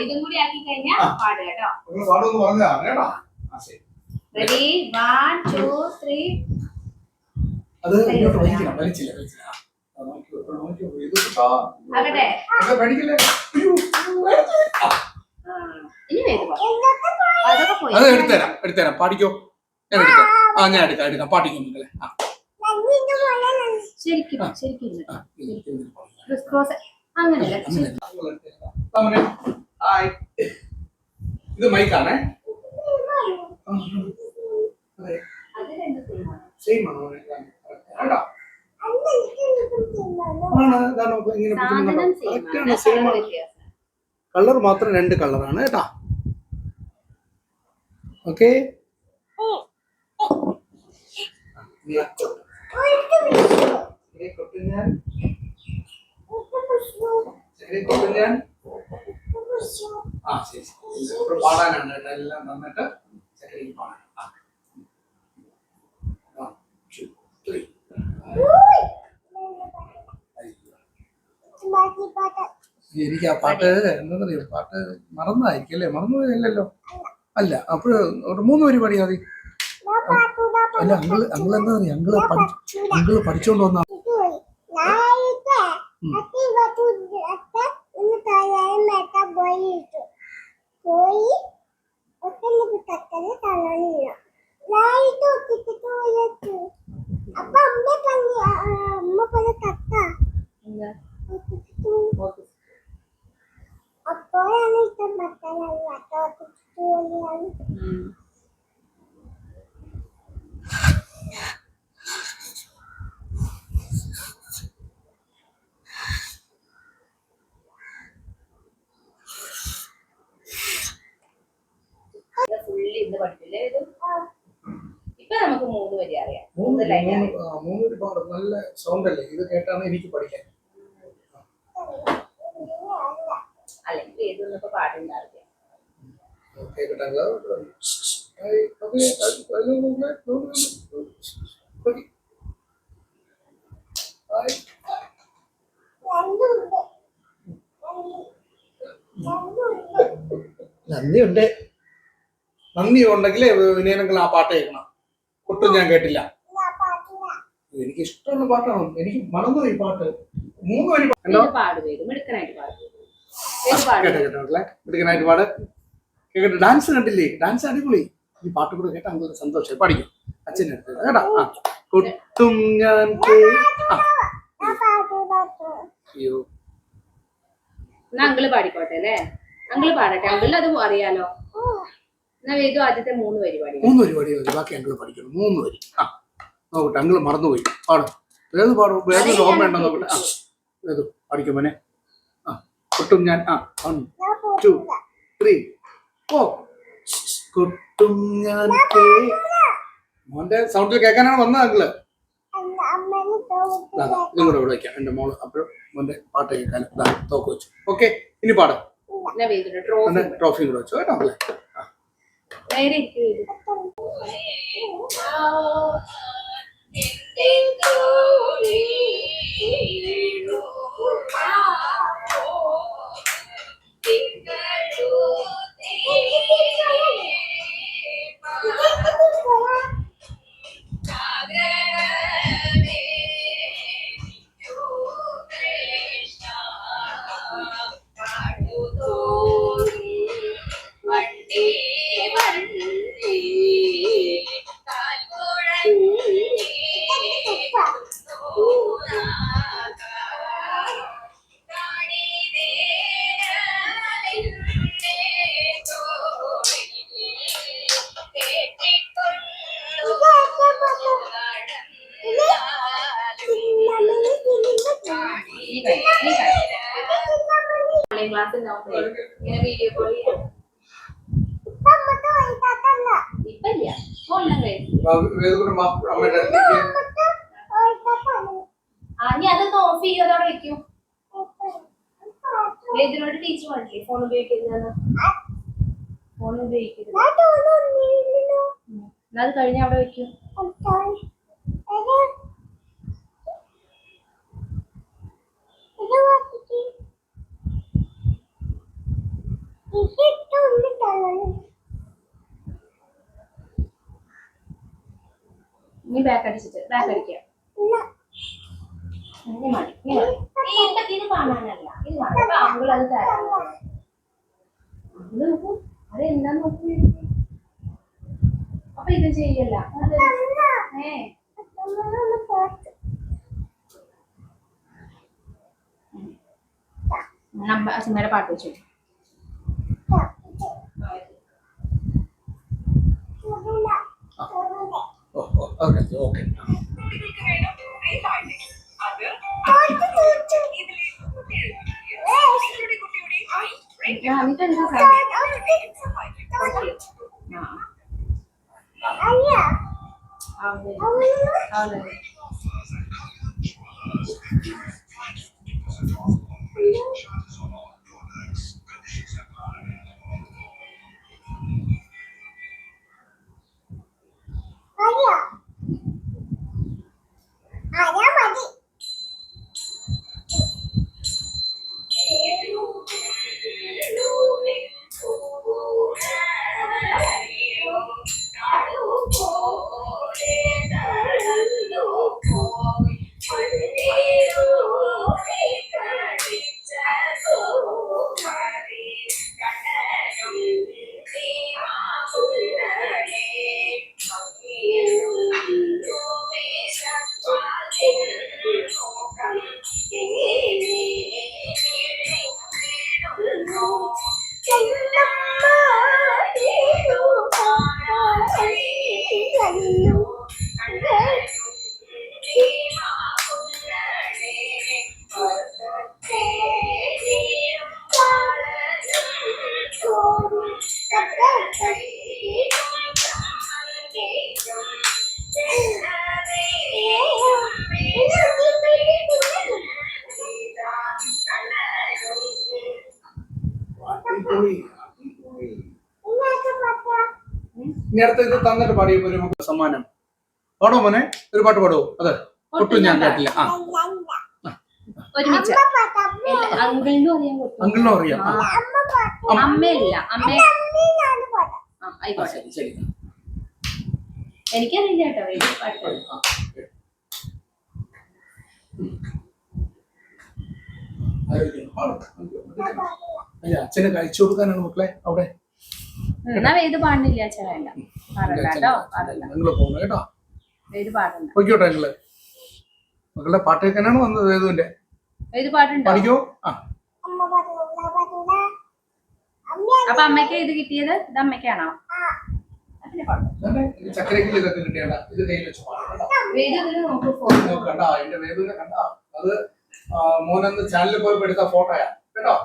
ഇതും കൂടി ആക്കി കഴിഞ്ഞാൽ പാട് കേട്ടോ. റെഡി 1 2 3. അത് ഇങ്ങോട്ട് വലിക്കണം. വലിച്ചില്ല. ആകട്ടെ. ഇനി വേഗം അത് എടുത്തരാം. പാടിക്കോ. ഞാൻ എടുക്കാം. ഞാൻ എടുക്കാം. പാടിക്കോ നിങ്ങളെ. ശരിക്കും അങ്ങനെയല്ല. ഇത് മൈക്കാണേ. കളർ മാത്രം 2 കളറാണ് കേട്ടാ. ഓക്കെ. പാടാനാണ് കേട്ടോ. എല്ലാം നന്നിട്ട് ചക്കരയ്ക്ക് പാടാം. എനിക്ക് ആ പാട്ട് എന്താ പറയുക, പാട്ട് മറന്നായിരിക്കും അല്ലേ? മറന്നുപോയല്ലോ. അല്ല, അപ്പോഴ് ഒരു 3 വരി പാടിയാൽ മതി. അല്ല, അങ്കിള് എന്താ പറയുക, അങ്കിള് പഠിച്ചോണ്ട് വന്ന അപ്പോഴാണ് ഇഷ്ടം പറ്റാൻ ഇന്ന് പഠിപ്പില്ലേ ഇത്? ഇപ്പൊ നമുക്ക് 3 വരി അറിയാം. 3 വരി പാടും. നല്ല സൗണ്ട് അല്ലേ? ഇത് കേട്ടാണ് എനിക്ക് പഠിക്കാൻ. അല്ലെങ്കിൽ ഏതൊന്നൊക്കെ പാടുണ്ടാവില്ല. നന്ദി ഉണ്ടെങ്കിൽ വിനയനങ്ങൾ ആ പാട്ട് കേൾക്കണം. ഒട്ടും ഞാൻ കേട്ടില്ല. എനിക്ക് ഇഷ്ടമുള്ള പാട്ടാണ്. എനിക്ക് മറന്നു ഈ പാട്ട്. 3 വരി മിടുക്കനായിട്ട് പാട്. കേട്ടെ. ഡാൻസ് കണ്ടില്ലേ? ഡാൻസ് അടിപൊളി. ഈ പാട്ട് കൂടെ കേട്ടാ നമുക്ക് സന്തോഷം. പഠിക്കും. അച്ഛൻ്റെ അടുത്ത് കേട്ടാ. കൊട്ടും ഞാൻ അങ്കിള് പാടിക്കോട്ടെ അല്ലേ? അങ്കിള് പാടട്ടെ. അങ്കിളിന് അത് അറിയാലോ. എന്നാ വേദു ആദ്യത്തെ 3 വരി പാടി. 3 വരി പാടി മതി. ബാക്കി അങ്കിള് പഠിക്കണം. 3 വരി. നോക്കട്ടെ. അങ്കിള് മറന്നുപോയി. പാടും. ഏത് പാടും? വേറെ ഓർമ്മ ഉണ്ടോ നോക്കട്ടെ. ഏത് പഠിക്കും മോനെ? കൊട്ടും ഞാൻ 1 2 3 4. കൊട്ടും ഞാൻ മോന്റെ സൗണ്ടിൽ കേൾക്കാനാണ് വന്നത് അങ്കിള്. നിങ്ങളുടെ ഇവിടെ വയ്ക്കാം. എന്റെ മോള് അപ്പോഴും മോന്റെ പാട്ട് കേൾക്കാനും തോക്ക് വെച്ചു. ഓക്കെ, ഇനി പാടാം. ട്രോഫിയും കൂടെ വെച്ചു കേട്ടോ അല്ലേ? വീഡിയോ കോൾ അതൊന്ന് ഓഫ് ചെയ്യോടെ വെക്കും. ഇതിനോട് ടീച്ചർ പറഞ്ഞില്ലേ ഫോൺ ഉപയോഗിക്കരുത്. ഫോൺ ഉപയോഗിക്കരുത്. അത് കഴിഞ്ഞ അവിടെ വെക്കും. നീ ബാക്ക് അടിച്ചിട്ട് ബാക്ക് അടിക്കാം. ഇനി മതി, ഇനി മതി. ഇത് കാണാനല്ല, ഇത് കാണാൻ അങ്കിൾ അത് തരാം. അങ്കിള് നോക്കൂ, അത് എന്താ നോക്കൂ. അപ്പൊ ഇത് ചെയ്യല്ല. സിനിമയുടെ പാട്ട് വെച്ചു. Okay okay. ഇനി അടുത്ത ഇത് തന്നിട്ട് പാടിയപ്പോ നമുക്ക് സമ്മാനം പാടോ മോനെ, ഒരു പാട്ട് പാടുവോ? അതെ, ഒട്ടും ഞാൻ കേട്ടില്ല. ആ ഒരുമിച്ച് അങ്കിളിനും അറിയാൻ പറ്റും. അങ്കിളിനും അറിയാം. അമ്മയില്ല, അമ്മ ആയിക്കോട്ടെ. ശരി ശരി. എനിക്കറിയില്ല കേട്ടോ ഇത് പാട്ട്. അച്ഛനെ കഴിച്ചു കൊടുക്കാനാണ് മക്കളെ അവിടെ. എന്നാ ഇത് പാടുന്നില്ല അച്ഛനല്ല, പാടണ്ട കേട്ടോ, പാടണ്ട. നിങ്ങള് പോണു കേട്ടോ, ഇത് പാടണ്ട. നോക്കിയോട്ടെ നിങ്ങള്. മക്കളുടെ പാട്ട് കേൾക്കാനാണ് വന്നത്. ഏതുവിന്റെ ഇത് പാട്ടുണ്ടോ? പഠിക്കോ? ആ അപ്പൊ അമ്മയ്ക്ക് ഇത് കിട്ടിയത്? ഇത് അമ്മയ്ക്കാണോ? ചക്കരക്കിൽ ഇതൊക്കെ കിട്ടിയണ്ട. ഇത് കയ്യിൽ വെച്ച് പാടണ്ട. കണ്ടാ എന്റെ വേദന കണ്ടാ? അത് മോനെന്ന് ചാനലിൽ പോയപ്പോ എടുത്ത ഫോട്ടോയാ കേട്ടോ.